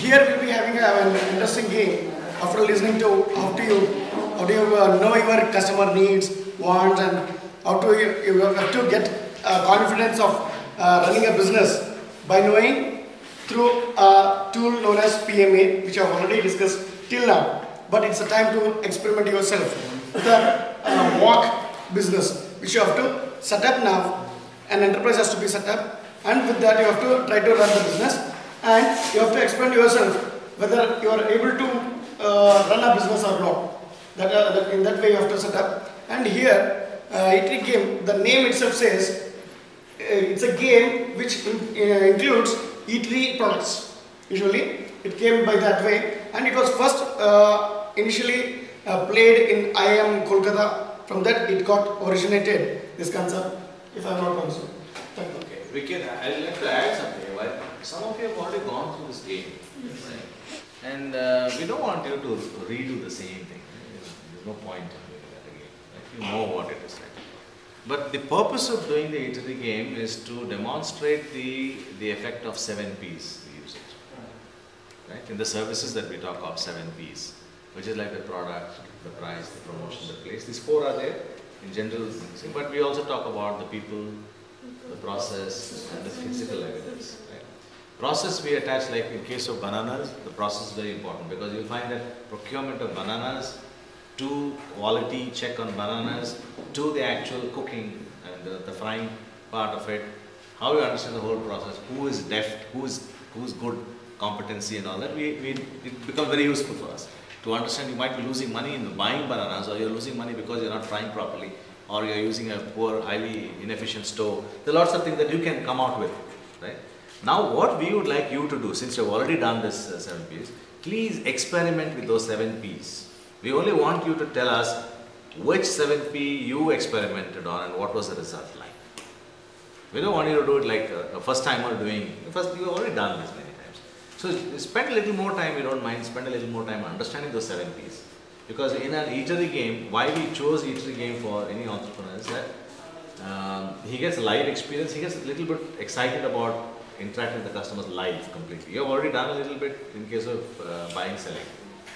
Here we'll be having an interesting game after listening to how do you know your customer needs, wants, and how to you have to get confidence of running a business by knowing through a tool known as PMA, which I have already discussed till now. But it's a time to experiment yourself with the walk business, which you have to set up now. An enterprise has to be set up, and with that you have to try to run the business, and you have to experiment yourself whether you are able to run a business or not. In that way you have to set up. And here, Etery game, the name itself says it's a game which includes Etery products. Usually it came by that way, and it was first initially played in IIM Kolkata. From that it got originated, this concept, if I am not wrong. Thank you. Okay, Vicky, I'd like to add something. Well, some of you have already gone through this game, right? And we don't want you to redo the same thing. There's no point in doing that again. Right? You know what it is like. But the purpose of doing the Etery game is to demonstrate the effect of 7 P's we use it. Right? In the services that we talk of, 7 P's, which is like the product, the price, the promotion, the place. These 4 are there in general, but we also talk about the people, the process, and the physical evidence. Right? Process we attach, like in case of bananas, the process is very important because you'll find that procurement of bananas to quality check on bananas to the actual cooking and the frying part of it, how you understand the whole process, who is deft, who's good, competency and all that, it becomes very useful for us to understand. You might be losing money in buying bananas, or you're losing money because you're not frying properly, or you're using a poor, highly inefficient stove. There are lots of things that you can come out with, right? Now what we would like you to do, since you've already done this 7 P's, please experiment with those 7 P's. We only want you to tell us which 7 P you experimented on and what was the result like. We don't want you to do it like a first timer doing, you've already done this many times. So spend a little more time, you don't mind, spend a little more time understanding those 7 P's. Because in an Etery game, why we chose Etery game for any entrepreneur is that he gets live experience, he gets a little bit excited about interacting with the customers live completely. You have already done a little bit in case of buying, selling.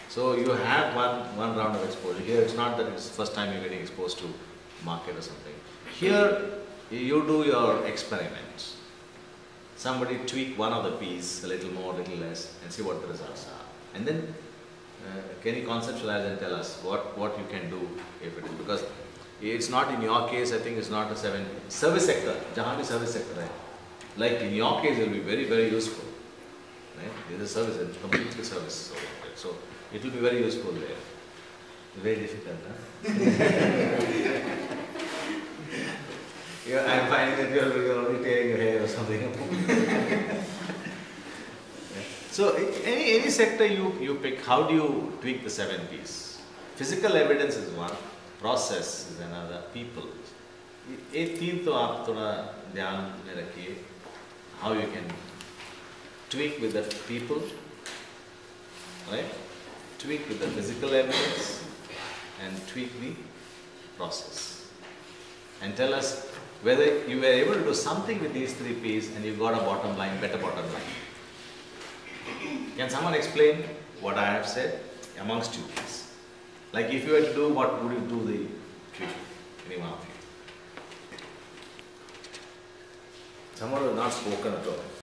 So you have one round of exposure. Here it's not that it's the first time you're getting exposed to market or something. Here you do your experiments. Somebody tweak one of the P's, a little more, a little less, and see what the results are. And then can you conceptualize and tell us what you can do if it is, because it's not in your case, I think it's not a service sector, jahan bhi service sector hai. Like in your case, it will be very, very useful. Right? It is a service, it's completely service oriented. So it will be very useful there. Very difficult, huh? Yeah, I'm finding that you're already tearing your hair or something. So any sector you pick, how do you tweak the 7 P's? Physical evidence is one, process is another, people. ये 3 तो आप थोड़ा ध्यान में रखिए, how you can tweak with the people, right? Tweak with the physical evidence and tweak the process. And tell us whether you were able to do something with these 3 P's and you got a bottom line, better bottom line. Can someone explain what I have said amongst you, please? Like if you were to do, what would you do the tweak? Any one of you? Someone who has not spoken at all.